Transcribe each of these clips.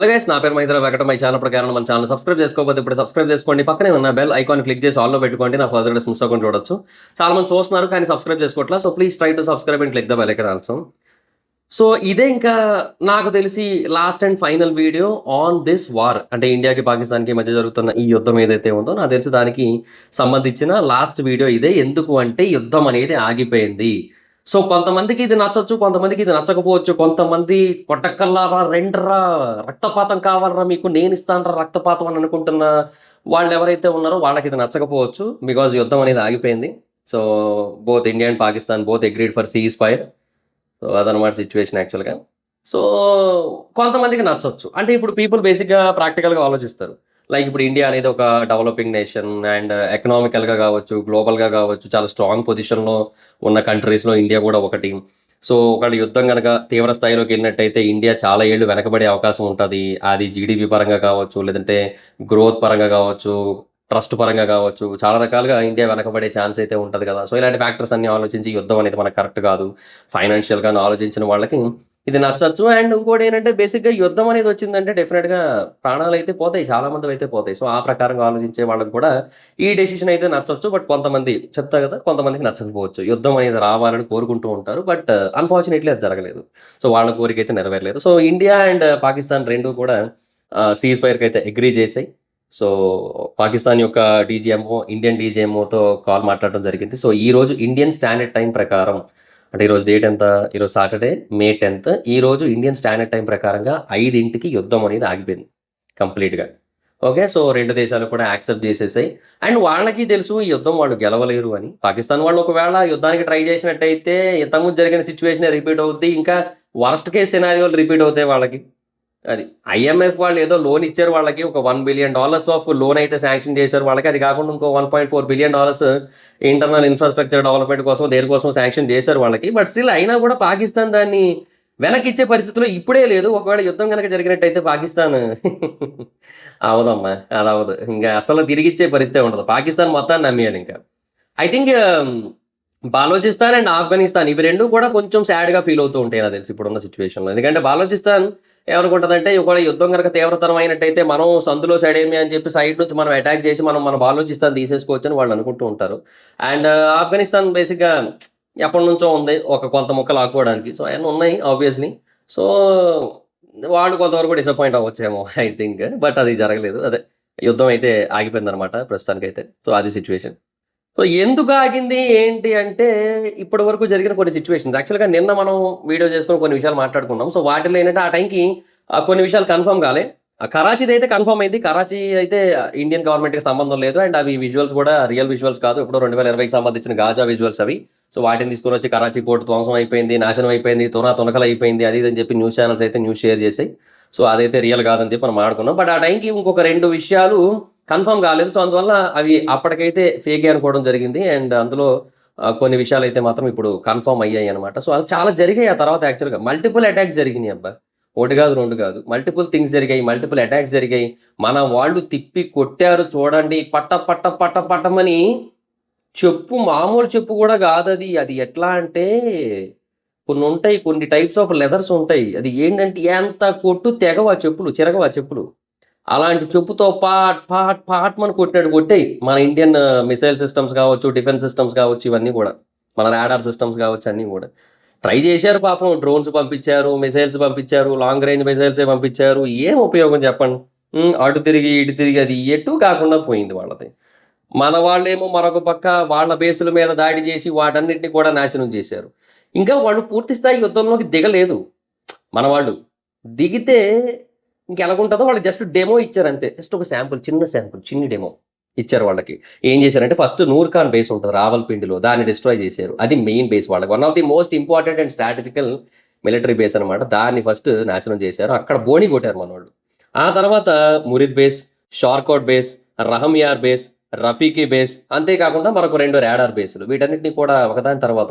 Hello guys, నా పేరు Maitra Venkata. My channel ప్రకారం మన ఛానల్ సబ్స్క్రైబ్ చేసుకోకపోతే ఇప్పుడు సబ్స్క్రైబ్ చేసుకోండి. పక్కనే ఉన్న బెల్ ఐకాన్ క్లిక్ చేసి ఆల్లో పెట్టుకోండి. నా ఫర్దర్ డేస్ మిస్ అవ్వకుండా చూడొచ్చు. చాలా మంది చూస్తున్నారు కానీ సబ్స్క్రైబ్ చేసుకోవట్లా. So please try to subscribe and click the bell icon also. So ఇదే ఇంకా నాకు తెలిసి last and final video on this war, అంటే ఇండియాకి పాకిస్తాన్కి మధ్య జరుగుతున్న ఈ యుద్ధం ఏదైతే ఉందో నాకు తెలిసి దానికి సంబంధించిన లాస్ట్ వీడియో ఇదే. ఎందుకు అంటే యుద్ధం అనేది ఆగిపోయింది. సో కొంతమందికి ఇది నచ్చొచ్చు, కొంతమందికి ఇది నచ్చకపోవచ్చు. కొంతమంది కొట్టకల్లారా రెండ్రా, రక్తపాతం కావాలరా మీకు, నేను ఇస్తానరా రక్తపాతం అని అనుకుంటున్న వాళ్ళు ఎవరైతే ఉన్నారో వాళ్ళకి ఇది నచ్చకపోవచ్చు. బికాజ్ యుద్ధం అనేది ఆగిపోయింది. So both India and Pakistan both agreed for cease fire. So అదనమాట సిచ్యువేషన్ యాక్చువల్గా. సో కొంతమందికి నచ్చొచ్చు. అంటే ఇప్పుడు పీపుల్ బేసిక్గా ప్రాక్టికల్గా ఆలోచిస్తారు. లైక్ ఇప్పుడు ఇండియా అనేది ఒక డెవలపింగ్ నేషన్ అండ్ ఎకనామికల్గా కావచ్చు, గ్లోబల్గా కావచ్చు, చాలా స్ట్రాంగ్ పొజిషన్లో ఉన్న కంట్రీస్లో ఇండియా కూడా ఒకటి. సో ఒకళ్ళు యుద్ధం కనుక తీవ్ర స్థాయిలోకి వెళ్ళినట్టయితే ఇండియా చాలా ఏళ్ళు వెనకబడే అవకాశం ఉంటుంది. అది జీడిపి పరంగా కావచ్చు, లేదంటే గ్రోత్ పరంగా కావచ్చు, ట్రస్ట్ పరంగా కావచ్చు, చాలా రకాలుగా ఇండియా వెనకబడే ఛాన్స్ అయితే ఉంటుంది కదా. సో ఇలాంటి ఫ్యాక్టర్స్ అన్ని ఆలోచించి యుద్ధం అనేది మనకు కరెక్ట్ కాదు, ఫైనాన్షియల్గా ఆలోచించిన వాళ్ళకి ఇది నచ్చచ్చు. అండ్ ఇంకోటి ఏంటంటే బేసిక్గా యుద్ధం అనేది వచ్చిందంటే డెఫినెట్గా ప్రాణాలు అయితే పోతాయి, చాలా మంది అయితే పోతాయి. సో ఆ ప్రకారంగా ఆలోచించే వాళ్ళకి కూడా ఈ డెసిషన్ అయితే నచ్చచ్చు. బట్ కొంతమంది చెప్తా కదా, కొంతమందికి నచ్చకపోవచ్చు. యుద్ధం అనేది రావాలని కోరుకుంటూ ఉంటారు, బట్ అన్ఫార్చునేట్లీ అది జరగలేదు. సో వాళ్ళ కోరిక అయితే నెరవేరలేదు. సో ఇండియా అండ్ పాకిస్తాన్ రెండు కూడా సీజ్ ఫైర్కి అయితే అగ్రీ చేసాయి. సో పాకిస్తాన్ యొక్క డీజీఎంఓ ఇండియన్ డీజీఎంఓతో కాల్ మాట్లాడడం జరిగింది. సో ఈరోజు ఇండియన్ స్టాండర్డ్ టైం ప్రకారం, అంటే ఈరోజు డేట్ ఎంత, ఈరోజు సాటర్డే May 10th. ఈరోజు ఇండియన్ స్టాండర్డ్ టైం ప్రకారంగా 5ంటికి యుద్ధం అనేది ఆగిపోయింది కంప్లీట్గా. ఓకే, సో రెండు దేశాలు కూడా యాక్సెప్ట్ చేసేసాయి. అండ్ వాళ్ళకి తెలుసు ఈ యుద్ధం వాళ్ళు గెలవలేరు అని. పాకిస్తాన్ వాళ్ళు ఒకవేళ యుద్ధానికి ట్రై చేసినట్టయితే ఇంతకుముందు జరిగిన సిచ్యువేషన్ రిపీట్ అవుద్ది, ఇంకా వర్స్ట్ కేస్ సినారియోలు రిపీట్ అవుతాయి వాళ్ళకి. అది IMF వాళ్ళు ఏదో లోన్ ఇచ్చారు వాళ్ళకి, ఒక $1 బిలియన్ ఆఫ్ లోన్ అయితే శాంక్షన్ చేశారు వాళ్ళకి. అది కాకుండా ఇంకో $1.4 బిలియన్ ఇంటర్నల్ ఇన్ఫ్రాస్ట్రక్చర్ డెవలప్మెంట్ కోసం దేనికోసం శాంక్షన్ చేశారు వాళ్ళకి. బట్ స్టిల్ అయినా కూడా పాకిస్తాన్ దాన్ని వెనక్కి ఇచ్చే పరిస్థితిలో ఇప్పుడే లేదు. ఒకవేళ యుద్ధం కనుక జరిగినట్టయితే పాకిస్తాన్ అవదమ్మా, అది అవదు. ఇంకా అసలు తిరిగి ఇచ్చే పరిస్థితి ఉండదు. పాకిస్తాన్ మొత్తాన్ని నమ్మేయాలి. ఇంకా I think Balochistan and Afghanistan ఇవి రెండు కూడా కొంచెం సాడ్గా ఫీల్ అవుతూ ఉంటాయి నాకు తెలిసి ఇప్పుడున్న సిచ్యువేషన్లో. ఎందుకంటే బాలోచిస్తాన్ ఏమనుకుంటుందంటే ఒకవేళ యుద్ధం కనుక తీవ్రతరం అయినట్టయితే మనం సందులో సైడ్ ఏమి అని చెప్పి సైడ్ నుంచి మనం అటాక్ చేసి మన బాలోచిస్తాన్ తీసేసుకోవచ్చు అని వాళ్ళు అనుకుంటూ ఉంటారు. అండ్ ఆఫ్ఘనిస్తాన్ బేసిక్గా ఎప్పటి నుంచో ఉంది ఒక కొంత ముక్కలు ఆడుకోవడానికి. సో అవన్నీ ఉన్నాయి ఆబ్వియస్లీ. సో వాళ్ళు కొంతవరకు డిసప్పాయింట్ అవ్వచ్చేమో ఐ థింక్. బట్ అది జరగలేదు. అదే యుద్ధం అయితే ఆగిపోయిందనమాట ప్రస్తుతానికైతే. సో అది సిచ్యువేషన్. సో ఎందుకు ఆగింది ఏంటి అంటే ఇప్పటి వరకు జరిగిన కొన్ని సిచ్యువేషన్స్. యాక్చువల్గా నిన్న మనం వీడియో చేసుకుని కొన్ని విషయాలు మాట్లాడుకున్నాం. సో వాటిలో ఏంటంటే ఆ టైంకి కొన్ని విషయాలు కన్ఫర్మ్ కాలే. కరాచీది అయితే కన్ఫర్మ్ అయింది. కరాచీ అయితే ఇండియన్ గవర్నమెంట్కి సంబంధం లేదు. అండ్ అవి విజువల్స్ కూడా రియల్ విజువల్స్ కాదు, ఇప్పుడు 2020కి సంబంధించిన గాజా విజువల్స్ అవి. సో వాటిని తీసుకుని వచ్చి కరాచీ పోర్ట్ ధ్వంసం అయిపోయింది, నాశనం అయిపోయింది, తునకలు అయిపోయింది, అది అని చెప్పి న్యూస్ ఛానల్స్ అయితే న్యూస్ షేర్ చేసాయి. సో అదైతే రియల్ కాదని చెప్పి మనం మాట్లాడుకున్నాం. బట్ ఆ టైంకి ఇంకొక రెండు విషయాలు కన్ఫర్మ్ కాలేదు. సో అందువల్ల అవి అప్పటికైతే ఫేకే అనుకోవడం జరిగింది. అండ్ అందులో కొన్ని విషయాలు అయితే మాత్రం ఇప్పుడు కన్ఫర్మ్ అయ్యాయి అనమాట. సో అది చాలా జరిగాయి ఆ తర్వాత. యాక్చువల్గా మల్టిపుల్ అటాక్స్ జరిగినాయి అబ్బా, ఒకటి కాదు రెండు కాదు, మల్టిపుల్ థింగ్స్ జరిగాయి, మల్టిపుల్ అటాక్స్ జరిగాయి. మన వాళ్ళు తిప్పి కొట్టారు చూడండి, పట్టమని. చెప్పు మామూలు చెప్పు కూడా కాదు అది. అది ఎట్లా అంటే కొన్ని ఉంటాయి, కొన్ని టైప్స్ ఆఫ్ లెదర్స్ ఉంటాయి. అది ఏంటంటే ఎంత కొట్టు తెగవా చెప్పులు, చిరగవా చెప్పులు. అలాంటి చెప్పుతో పాట్ మన కొట్టినట్టు కొట్టాయి మన ఇండియన్ మిసైల్ సిస్టమ్స్ కావచ్చు, డిఫెన్స్ సిస్టమ్స్ కావచ్చు, ఇవన్నీ కూడా మన రాడార్ సిస్టమ్స్ కావచ్చు, అన్నీ కూడా ట్రై చేశారు పాపం. డ్రోన్స్ పంపించారు, మిసైల్స్ పంపించారు, లాంగ్ రేంజ్ మిసైల్సే పంపించారు. ఏం ఉపయోగం చెప్పండి? అటు తిరిగి ఇటు తిరిగి అది ఎటు కాకుండా పోయింది వాళ్ళది. మన వాళ్ళేమో మరొక పక్క వాళ్ళ బేసుల మీద దాడి చేసి వాటన్నిటిని కూడా నాశనం చేశారు. ఇంకా వాళ్ళు పూర్తి స్థాయి యుద్ధంలోకి దిగలేదు. మన వాళ్ళు దిగితే ఇంకెలాగుంటుందో వాళ్ళు జస్ట్ డెమో ఇచ్చారు అంతే. జస్ట్ ఒక శాంపుల్, చిన్న డెమో ఇచ్చారు వాళ్ళకి. ఏం చేశారంటే ఫస్ట్ నూర్ఖాన్ బేస్ ఉంటుంది రావల్పిండిలో, దాన్ని డిస్ట్రాయ్ చేశారు. అది మెయిన్ బేస్ వాళ్ళకి, one of the most important and strategical military base అనమాట. దాన్ని ఫస్ట్ నాశనం చేశారు, అక్కడ బోని కొట్టారు మన వాళ్ళు. ఆ తర్వాత Murid base, Shorkot base, Rahimyar base, Rafiqui base, అంతేకాకుండా మరొక 2 రాడార్ బేసులు, వీటన్నిటిని కూడా ఒకదాని తర్వాత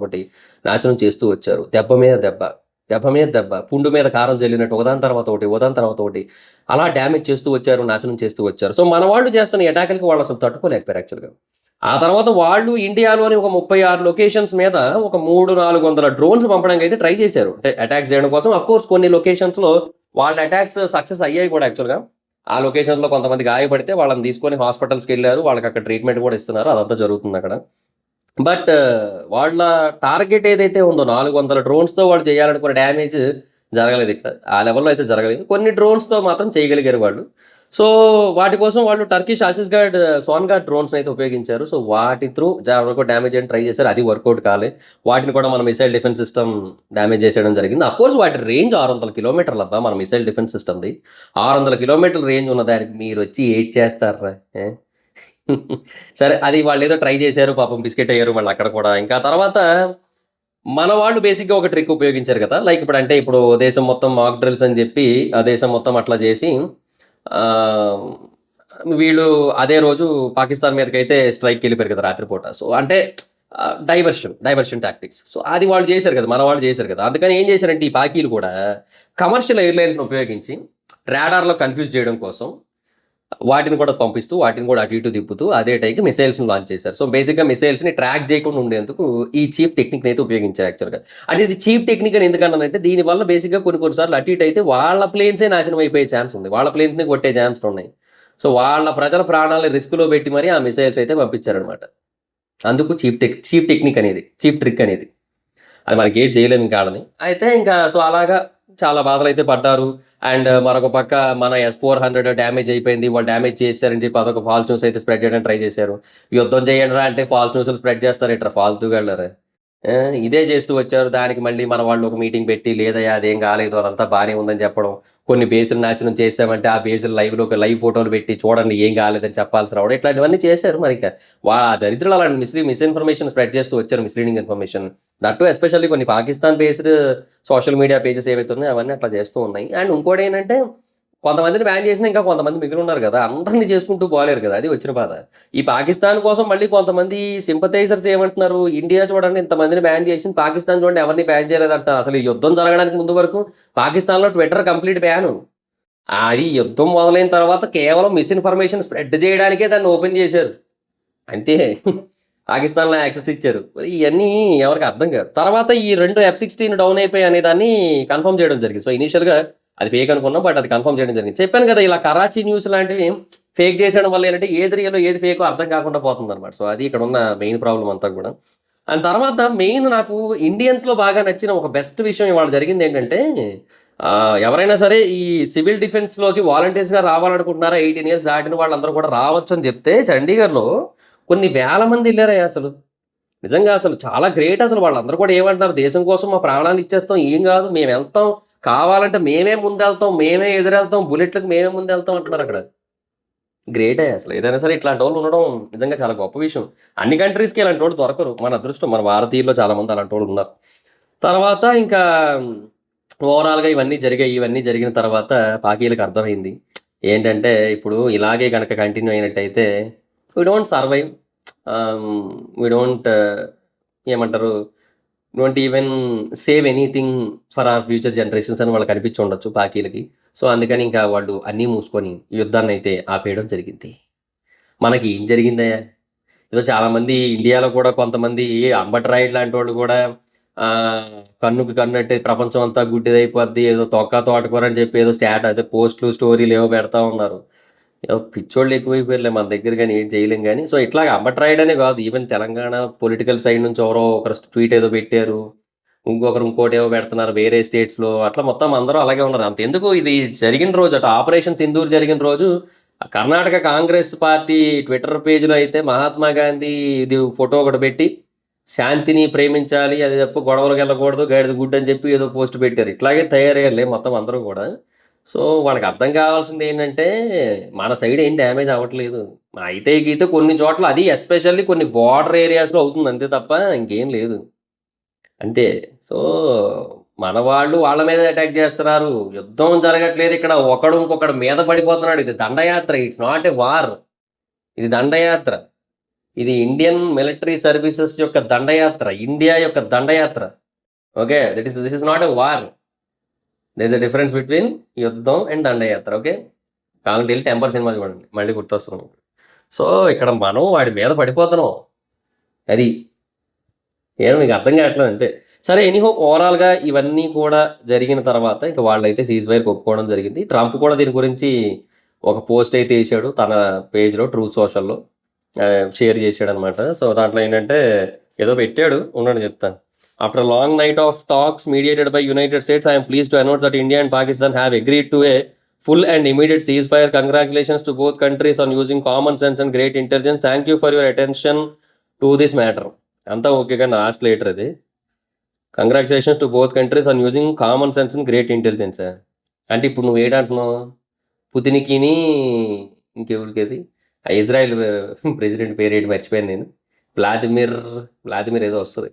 ఒకటి నాశనం చేస్తూ వచ్చారు. దెబ్బ మీద దెబ్బ, పుండు మీద కారం జల్లినట్టు ఒకదాని తర్వాత ఒకటి అలా డ్యామేజ్ చేస్తూ వచ్చారు, నాశనం చేస్తూ వచ్చారు. సో మన వాళ్ళు చేస్తున్న అటాకులకి వాళ్ళు అసలు తట్టుకోలేకపోయారు యాక్చువల్గా. ఆ తర్వాత వాళ్ళు ఇండియాలోని ఒక 36 లొకేషన్స్ మీద ఒక 300-400 డ్రోన్స్ పంపడానికి అయితే ట్రై చేశారు, అంటే అటాక్స్ చేయడం కోసం. అఫ్ కోర్స్ కొన్ని లొకేషన్స్లో వాళ్ళ అటాక్స్ సక్సెస్ అయ్యాయి కూడా యాక్చువల్‌గా. ఆ లొకేషన్‌లో కొంతమంది గాయపడితే వాళ్ళని తీసుకొని హాస్పిటల్స్‌కెళ్లారు. వాళ్ళకక్కడ ట్రీట్‌మెంట్ కూడా ఇస్తున్నారు. అదంతా జరుగుతుందక్కడ. బట్ వాళ్ళ టార్గెట్ ఏదైతే ఉందో 400 డ్రోన్స్‌తో వాళ్ళు చేయాలనుకున్న డ్యామేజ్ జరగలేదిక్కడ. ఆ లెవెల్‌లో అయితే జరగలేదు. కొన్ని డ్రోన్స్‌తో మాత్రం చేయగలిగారు వాళ్ళు. సో, వాటి కోసం వాళ్ళు టర్కిష్ అసిస్గార్డ్, స్వాన్‌గార్డ్ డ్రోన్స్‌నైతే ఉపయోగించారు. సో, వాటి త్రూ వరకు డ్యామేజ్ చేయడానికి ట్రై చేశారు. అది వర్కౌట్ కాలే. వాటిని కూడా మన మిసైల్ డిఫెన్స్ సిస్టమ్ డ్యామేజ్ చేసేయడం జరిగింది. అఫ్‌కోర్స్ వాటి రేంజ్ 600 కిలోమీటర్లబ్బా మన మిసైల్ డిఫెన్స్ సిస్టమ్‌ది. 600 కిలోమీటర్ల రేంజ్ ఉన్న దానికి మీరొచ్చి ఏటి చేస్తార్రా? ఏ? సరే అది వాళ్ళేదో ట్రై చేశారు. పాపం బిస్కెట్ అయ్యారు మళ్ళక్కడ కూడా. ఇంకా తర్వాత మన వాళ్ళు బేసిక్‌గా ఒక ట్రిక్ ఉపయోగించారు కదా! లైక్ ఇప్పుడు దేశం మొత్తం మాక్ డ్రిల్స్ అని జెప్పి, ఆ దేశం మొత్తం అట్లా జేసి ఆహ్, వీళ్ళు అదే రోజు పాకిస్తాన్ మీదకైతే స్ట్రైక్‌కెళ్ళిపోయారు కదా! రాత్రిపూట. సో, అంటే డైవర్షన్ టాక్టిక్స్. సో, అది వాళ్ళు జేశారు కదా! మన వాళ్ళు జేశారు కదా! అందుకని ఏం జేశారంటే ఈ పాకీలు కూడా కమర్షియల్ ఎయిర్‌లైన్స్‌ని ఉపయోగించి రాడార్‌లో కన్‌ఫ్యూజ్ చేయడం కోసం వాటిని కూడా పంపిస్తూ, వాటిని కూడా అటు ఇటు తిప్పుతూ అదే టైంకి మిసైల్స్‌ని లాంచ్ చేశారు. సో, బేసిక్‌గా మిసైల్స్‌ని ట్రాక్ చేయకుండా ఉండేందుకు ఈ చీప్ టెక్నిక్‌నైతే ఉపయోగించారు యాక్చువల్‌గా. అంటే ఇది చీప్ టెక్నిక్ అని ఎందుకన్నానంటే దీనివల్ల బేసిక్‌గా కొన్ని కొన్ని సార్లు అటు ఇటు అయితే వాళ్ళ ప్లేన్సే నాశనం అయిపోయే ఛాన్స్ ఉంది. వాళ్ళ ప్లేన్స్‌ని కొట్టే ఛాన్స్‌లున్నాయి. సో, వాళ్ళ ప్రజల ప్రాణాల్ని రిస్క్‌లో పెట్టి మరి ఆ మిసైల్స్ అయితే పంపించారనమాట. అందుకు చీప్ టెక్నిక్ అనేది. చీప్ ట్రిక్ అనేది. అది మనకేటి చేయలేము ఇంక ఆళ్ళని. అయితే ఇంకా సో, అలాగా చాలా బాధలైతే పడ్డారు. అండ్ మరొక పక్క మన S-400 డ్యామేజ్ అయిపోయింది. వాళ్ళు డ్యామేజ్ చేసేసారని చెప్పి అదొక ఫాల్స్ న్యూస్ అయితే స్ప్రెడ్ చేయడానికి ట్రై చేశారు. యుద్ధం చేయండిరా అంటే ఫాల్స్ న్యూస్‌లు స్ప్రెడ్ చేస్తారేంట్రా ఫాల్తుగాళ్ళారా? ఇదే చేస్తూ వచ్చారు. దానికి మళ్ళీ మన వాళ్ళు ఒక మీటింగ్ పెట్టి లేదయ్యా అదేం కాలేదు. అదంతా బానే ఉందని చెప్పడం. కొన్ని బేసులు నాశనం చేసామంటే ఆ బేసులు లైవ్ ఫోటోలు పెట్టి చూడండి ఏం కాలేదని చెప్పాల్సి రావడం. ఇట్లాంటివన్నీ చేశారు. మరిక ఆ దరిద్రులు అలాంటి మిస్‌ఇన్ఫర్మేషన్ స్ప్రెడ్ చేస్తూ వచ్చారు. Misleading information. That too especially కొన్ని Pakistan based social media pages ఏవైతే ఉన్నాయో అవన్నీ అట్లా చేస్తూ ఉన్నాయి. అండ్ ఇంకోటేంటంటే కొంతమందిని బ్యాన్ చేసినా ఇంకా కొంతమంది మిగిలున్నారు గదా! అందరిని చేసుకుంటూ పోలేరు కదా! అది వచ్చిన బాధ. ఈ పాకిస్తాన్ కోసం మళ్ళీ కొంతమంది సింపథైజర్స్ ఏమంటున్నారు, ఇండియా చూడండి ఇంతమందిని బ్యాన్ చేసింది, పాకిస్తాన్ చూడండి ఎవరిని బ్యాన్ చేయలేదంటున్నారు. అసలు ఈ యుద్ధం జరగడానికి ముందు వరకు పాకిస్తాన్‌లో ట్విట్టర్ కంప్లీట్ బ్యాను. అది యుద్ధం మొదలైన తర్వాత కేవలం మిస్‌ఇన్ఫర్మేషన్ స్ప్రెడ్ చేయడానికే దాన్ని ఓపెన్ చేశారు. అంతే. పాకిస్తాన్‌లో యాక్సెస్ ఇచ్చారు. మరి ఇయన్నీ ఎవరికీ అర్థం కాదు. తర్వాత ఈ 2 F-16 డౌన్ అయిపోయాయి అనే దాన్ని కన్ఫర్మ్ చేయడం జరిగింది. సో, ఇనీషియల్‌గా అది ఫేక్ అనుకున్నాం. బట్ అది కన్ఫర్మ్ చేయడం జరిగింది. చెప్పాను కదా! ఇలా కరాచీ న్యూస్ లాంటివి ఫేక్ చేసేయడం వల్ల ఏంటంటే ఏది రియలో ఏది ఫేకో అర్థం కాకుండా పోతుందన్నమాట. సో, అది ఇక్కడున్న మెయిన్ ప్రాబ్లమ్ అంతా కూడా. అండ్ తర్వాత మెయిన్ నాకు ఇండియన్స్‌లో బాగా నచ్చిన ఒక బెస్ట్ విషయం ఇవాళ జరిగిందేంటంటే ఎవరైనా సరే ఈ సివిల్ డిఫెన్స్‌లోకి వాలంటీర్స్‌గా రావాలనుకుంటున్నారా 18 ఇయర్స్ దాటిన వాళ్ళందరూ కూడా రావచ్చని చెప్తే చండీగఢ్‌లో కొన్ని వేల మంది ఎళ్లారయ్యా అసలు. నిజంగా అసలు చాలా గ్రేట్ అసలు వాళ్ళందరూ కూడా ఏమంటున్నారు, దేశం కోసం మా ప్రాణాలు ఇచ్చేస్తాం. ఏం గాదు మేమెళ్తాం. కావాలంటే మేమే ముందెళ్తాం. మేమే ఎదురెళ్తాం. బుల్లెట్‌లకి మేమే ముందెళ్తాం అంటున్నారక్కడ. గ్రేటే అసలు. ఏదైనా సరే ఇట్లాంటోళ్ళు ఉండడం నిజంగా చాలా గొప్ప విషయం. అన్ని కంట్రీస్‌కి ఇలాంటోళ్ళు దొరకరు. మన అదృష్టం. మన భారతీయుల్లో చాలా మంది అలాంటోళ్ళు ఉన్నారు. తర్వాత ఇంకా ఓవరాల్‌గా ఇవన్నీ జరిగాయి. ఇవన్నీ జరిగిన తర్వాత పాకీలకి అర్థమైంది. ఏంటంటే ఇప్పుడు ఇలాగే గనక కంటిన్యూ అయినట్టయితే we don't survive. We don't ఏమంటారు? Don't even save anything for our future generations అని వాళ్ళకి అనిపించి ఉండొచ్చు పాకీలకి. సో, అందుకని ఇంకా వాళ్ళు అన్నీ మూసుకొని యుద్ధాన్నయితే ఆపేయడం జరిగింది. మనకి ఏం జరిగిందయ్యా? ఏదో చాలామంది ఇండియాలో కూడా కొంతమంది అంబటి రాయుడు లాంటోళ్ళు గూడా కన్నుకి కన్నట్టే ప్రపంచం అంతా గుడ్డిదయిపోద్ది. ఏదో తోక తోటకూర అని చెప్పి ఏదో అదే పోస్ట్‌లు, స్టోరీలేవో పెడతా ఉన్నారు. ఏవో పిచ్చోళ్ళు ఎక్కువైపోయారులే మన దగ్గర గాని ఏం చేయలేం గానీ. సో, ఇట్లాగ అంబటి రాయుడనే గాదు ఈవెన్ తెలంగాణ పొలిటికల్ సైడ్ నుంచి ఎవరో ఒకరు ట్వీట్ ఏదో పెట్టారు. ఇంకొకరు ఇంకోటేవో పెడుతున్నారు వేరే స్టేట్స్‌లో. అట్లా మొత్తం అందరూ అలాగే ఉన్నారు. అంతెందుకు ఇది జరిగిన రోజు అటు ఆపరేషన్ సింధూర్ జరిగిన రోజు కర్ణాటక కాంగ్రెస్ పార్టీ ట్విట్టర్ పేజ్‌లో అయితే మహాత్మా గాంధీ ఇది ఫోటో ఒకటి పెట్టి, శాంతిని ప్రేమించాలి. అది తప్ప గొడవలకెళ్ళకూడదు. గాడిద గుడ్డు అని చెప్పి ఏదో పోస్ట్ పెట్టారు. ఇట్లాగే తయారయ్యారులే మొత్తం అందరూ గూడా. సో, వాళ్ళకి అర్థం కావాల్సిందేంటంటే మన సైడ్ ఏం డ్యామేజ్ అవ్వట్లేదు. అయితే గీతే కొన్ని చోట్ల అది ఎస్పెషల్లీ కొన్ని బోర్డర్ ఏరియాస్‌లో అవుతుంది అంతే తప్ప ఇంకేం లేదు. అంతే. సో, మన వాళ్ళు వాళ్ళ మీద అటాక్ చేస్తున్నారు. యుద్ధం జరగట్లేదిక్కడ. ఒకడు ఇంకొకడి మీద పడిపోతున్నాడు. ఇది దండయాత్ర. It's not a war. ఇది దండయాత్ర. ఇది ఇండియన్ మిలిటరీ సర్వీసెస్ యొక్క దండయాత్ర. ఇండియా యొక్క దండయాత్ర. Okay. This is not a war. There is a difference between యుద్ధం అండ్ దండయాత్ర. ఓకే. కావాలంటే ఎళ్లి 'టెంపర్' సినిమా చూడండి. మళ్ళీ గుర్తొస్తుంది మీకు. సో, ఇక్కడ మనం వాడి మీద పడిపోతున్నాం. అది. ఏమో మీకు అర్థం కావట్లేదు అంతే. సరే ఎనీహో ఓవరాల్‌గా ఇవన్నీ కూడా జరిగిన తర్వాత ఇక వాళ్ళైతే సీజ్ ఫైర్‌కి ఒప్పుకోవడం జరిగింది. ట్రంప్ కూడా దీని గురించి ఒక పోస్ట్ అయితే ఏశాడు తన పేజ్‌లో ట్రూత్ సోషల్‌లో షేర్ చేశాడనమాట. సో, దాంట్లో ఏంటంటే ఏదో పెట్టాడు. ఉండండి చెప్తాను. After a long knight of talks mediated by United states, I am pleased to announce that India and Pakistan have agreed to A full and immediate ceasefire. Congratulations to both countries on using common sense and great intelligence. Thank you for your attention to this matter. అంతా okay కానీ last later అది. Congratulations to both countries on using common sense and great intelligence. అంటే ఇప్పుడు నువ్వు ఏంటంటున్నావు? పుతిన్‌కిని ఇంకెవరికది Israel president పేరేంటి మర్చిపోయాను నేను. Vladimir ఏదో వస్తది.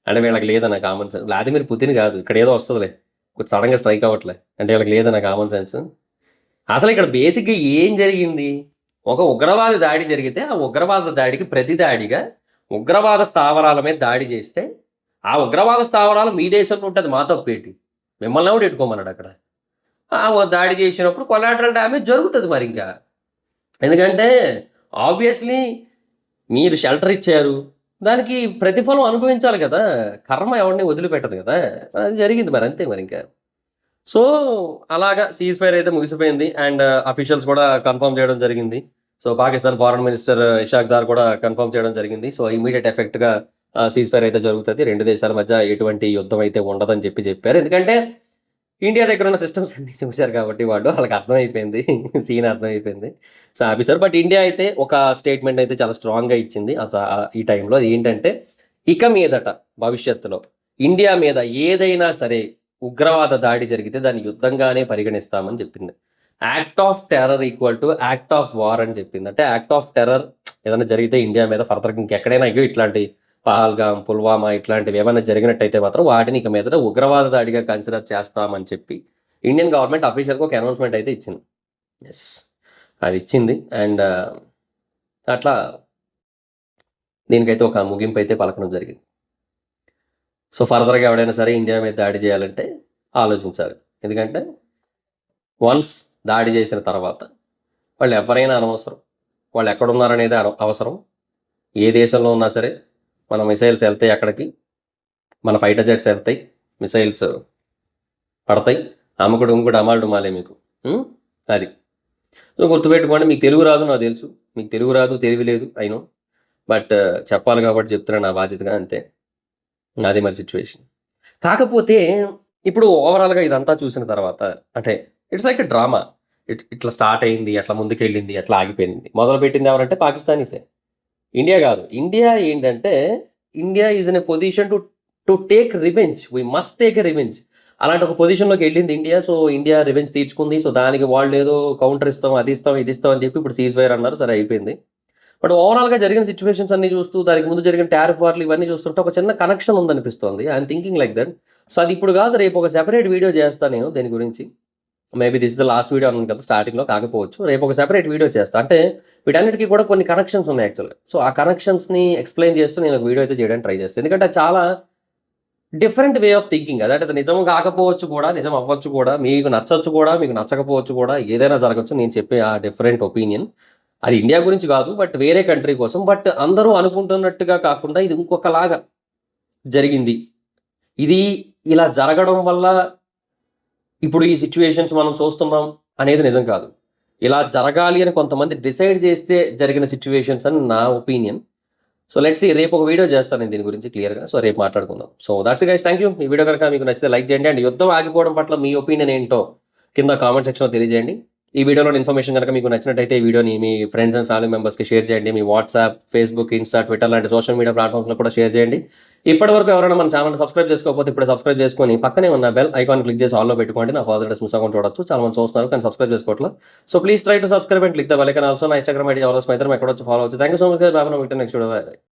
అంటే వీళ్ళకి లేదన్న కామన్ సెన్స్. వ్లాదిమిర్ పుతిన్ కాదు. ఇక్కడ ఏదో వస్తదిలే. కొంచెం సడన్‌గా స్ట్రైక్ అవ్వట్లే. అంటే వీళ్ళకి లేదన్న కామన్ సెన్స్. అసలు ఇక్కడ బేసిక్‌గా ఏం జరిగింది? ఒక ఉగ్రవాద దాడి జరిగితే ఆ ఉగ్రవాద దాడికి ప్రతి దాడిగా ఉగ్రవాద స్థావరాల మీద దాడి చేస్తే ఆ ఉగ్రవాద స్థావరాలు మీ దేశంలో ఉంటది. మా తప్పేంటి? మిమ్మల్ని ఎవడు ఎట్టుకోమన్నాడు అక్కడ? దాడి చేసినప్పుడు కొలాటరల్ డ్యామేజ్ జరుగుతది మరింకా. ఎందుకంటే ఆబ్వియస్‌లీ మీరు షెల్టర్ ఇచ్చారు. దానికి ప్రతిఫలం అనుభవించాలి కదా! కర్మ ఎవడిని వదిలిపెట్టదు కదా! అది జరిగింది మరి అంతే మరింకా. సో, అలాగా సీజ్ ఫైర్ అయితే ముగిసిపోయింది. అండ్ అఫీషియల్స్ కూడా కన్ఫర్మ్ చేయడం జరిగింది. So, Pakistan foreign minister Ishaq Dar కూడా కన్ఫర్మ్ చేయడం జరిగింది. సో, ఇమ్మీడియేట్ ఎఫెక్ట్‌గా సీజ్ ఫైర్ అయితే జరుగుతది. 2 దేశాల మధ్య ఎటువంటి యుద్ధం అయితే ఉండదని చెప్పారు. ఎందుకంటే ఇండియా దగ్గర ఉన్న సిస్టమ్స్ అన్నీ చూసారు కాబట్టి వాళ్ళకి అర్థమైపోయింది. సీన్ అర్థమైపోయింది. సో, ఆపేసారు. బట్ ఇండియా అయితే ఒక స్టేట్మెంట్ అయితే చాలా స్ట్రాంగ్‌గా ఇచ్చింది. ఈ టైంలో ఏంటంటే ఇక మీదట భవిష్యత్తులో ఇండియా మీద ఏదైనా సరే ఉగ్రవాద దాడి జరిగితే దాన్ని యుద్ధంగానే పరిగణిస్తామని చెప్పింది. Act of terror equal to act of war అని చెప్పింది. అంటే యాక్ట్ ఆఫ్ టెర్రర్ ఏదైనా జరిగితే ఇండియా మీద ఫర్దర్‌గా ఇంకెక్కడైనా ఇట్లాంటి పహల్గామ్, పుల్వామా ఇట్లాంటివి ఏమైనా జరిగినట్టయితే మాత్రం వాటిని ఇక మీదట ఉగ్రవాద దాడిగా కన్సిడర్ చేస్తామని చెప్పి ఇండియన్ గవర్నమెంట్ అఫీషియల్‌గా ఒక అనౌన్స్‌మెంట్ అయితే ఇచ్చింది. యెస్. అది ఇచ్చింది. అండ్ అట్లా దీనికైతే ఒక ముగింపు అయితే పలకడం జరిగింది. సో, ఫర్దర్‌గా ఎవడైనా సరే ఇండియా మీద దాడి చేయాలంటే ఆలోచించాలి. ఎందుకంటే వన్స్ దాడి చేసిన తర్వాత వాళ్ళు ఎవరైనా అనవసరం. వాళ్ళు ఎక్కడున్నారనేది అవసరం. ఏ దేశంలో ఉన్నా సరే మన మిసైల్స్ ఎళ్తాయి అక్కడికి. మన ఫైటర్ జెట్స్ ఎళ్తాయి. మిసైల్స్ పడతాయి. అమ్మకుడు ఉమ్మకుడు అమాలు డుమాలే మీకు. అది. సో, గుర్తుపెట్టుకోండి. మీకు తెలుగు రాదు నాకు తెలుసు. మీకు తెలుగు రాదు, తెలివి లేదు ఐ నో. బట్ చెప్పాలి కాబట్టి చెప్తున్నాను నా బాధ్యతగా అంతే. అది మరి సిట్యుయేషన్. కాకపోతే ఇప్పుడు ఓవరాల్‌గా ఇదంతా చూసిన తర్వాత అంటే ఇట్స్ లైక్ ఎ డ్రామా. ఇట్లా స్టార్ట్ అయింది. అట్లా ముందుకెళ్ళింది. అట్లా ఆగిపోయింది. మొదలుపెట్టింది ఎవరంటే పాకిస్తానీసే. ఇండియా కాదు. ఇండియా ఏంటంటే India is in a position to take revenge. We must take a revenge. అలాంటి ఒక పొజిషన్‌లోకి వెళ్ళింది ఇండియా. సో, ఇండియా రివెంజ్ తీర్చుకుంది. సో, దానికి వాళ్ళేదో కౌంటర్ ఇస్తాం, అది ఇస్తాం, ఇది ఇస్తాం అని చెప్పి ఇప్పుడు సీజ్ ఫైర్ అన్నారు. సరే అయిపోయింది. బట్ ఓవరాల్‌గా జరిగిన సిట్యుయేషన్స్ అన్నీ చూస్తూ దానికి ముందు జరిగిన టారిఫ్ వార్‌లు ఇవన్నీ చూస్తుంటే ఒక చిన్న కనెక్షన్ ఉందనిపిస్తోంది. I am thinking like that. So, అది ఇప్పుడు కాదు రేపు ఒక సెపరేట్ వీడియో చేస్తా నేను దీని గురించి. Maybe this is the last video అన్నాను కదా! స్టార్టింగ్‌లో కాకపోవచ్చు. రేపు ఒక సెపరేట్ వీడియో చేస్తా. అంటే వీటన్నిటికి కూడా కొన్ని కనెక్షన్స్ ఉన్నాయి యాక్చువల్‌గా. సో, ఆ కనెక్షన్స్‌ని ఎక్స్‌ప్లెయిన్ చేస్తూ నేను ఒక వీడియో అయితే చేయడానికి ట్రై చేస్తాను. ఎందుకంటే అది చాలా డిఫరెంట్ వే ఆఫ్ థింకింగ్. అంటే అది నిజం కాకపోవచ్చు కూడా, నిజం అవ్వచ్చు కూడా, మీకు నచ్చొచ్చు కూడా, మీకు నచ్చకపోవచ్చు కూడా, ఏదైనా జరగొచ్చు. నేను చెప్పే ఆ డిఫరెంట్ ఒపీనియన్. అది ఇండియా గురించి కాదు. బట్ వేరే కంట్రీ కోసం. బట్ అందరూ అనుకుంటున్నట్టుగా కాకుండా ఇది ఇంకొకలాగా జరిగింది. ఇది ఇలా జరగడం వల్ల ఇప్పుడు ఈ సిట్యుయేషన్స్ మనం చూస్తున్నాం అనేది నిజం కాదు. ఇలా జరగాలి అని కొంతమంది డిసైడ్ చేస్తే జరిగిన సిట్యుయేషన్స్ అని నా ఒపీనియన్. సో, లెట్స్ సీ రేపు ఒక వీడియో చేస్తాను నేను దీని గురించి క్లియర్‌గా. సో, రేపు మాట్లాడుకుందాం. So, that's it guys. Thank you. ఈ వీడియో కనుక మీకు నచ్చితే లైక్ చేయండి. అండ్ యుద్ధం ఆగిపోవడం పట్ల మీ ఒపీనియన్ ఏంటో కింద కామెంట్ సెక్షన్‌లో తెలియజేయండి. ఈ వీడియోలోని ఇన్ఫర్మేషన్ కనుక మీకు నచ్చినట్టయితే ఈ వీడియోని మీ ఫ్రెండ్స్ అండ్ ఫ్యామిలీ మెంబర్స్‌కి షేర్ చేయండి. మీ వాట్సాప్, ఫేస్‌బుక్, ఇన్‌స్టా, ట్విట్టర్ లాంటి సోషల్ మీడియా ప్లాట్‌ఫామ్స్‌లో కూడా షేర్ చేయండి. ఇప్పటివరకు ఎవరైనా మన ఛానెల్‌ని సబ్స్క్రైబ్ చేసుకోకపోతే ఇప్పుడే సబ్స్క్రైబ్ చేసుకొని పక్కనే ఉన్న బెల్ ఐకాన్ క్లిక్ చేసి ఆల్‌లో పెట్టుకోండి. నా ఫర్దర్ డేస్ మిస్ అవ్వకుండా చూడొచ్చు. చాలా మంది చూస్తున్నారు కానీ సబ్స్క్రైబ్ చేసుకోవట్లే. So, please try to subscribe and click the bell icon also. నా ఇన్‌స్టాగ్రామ్ ఐడీ ఎవరైనా ఎక్కడొచ్చి ఫాలో అవ్వచ్చు. Thank you so much guys. Bye. Next video.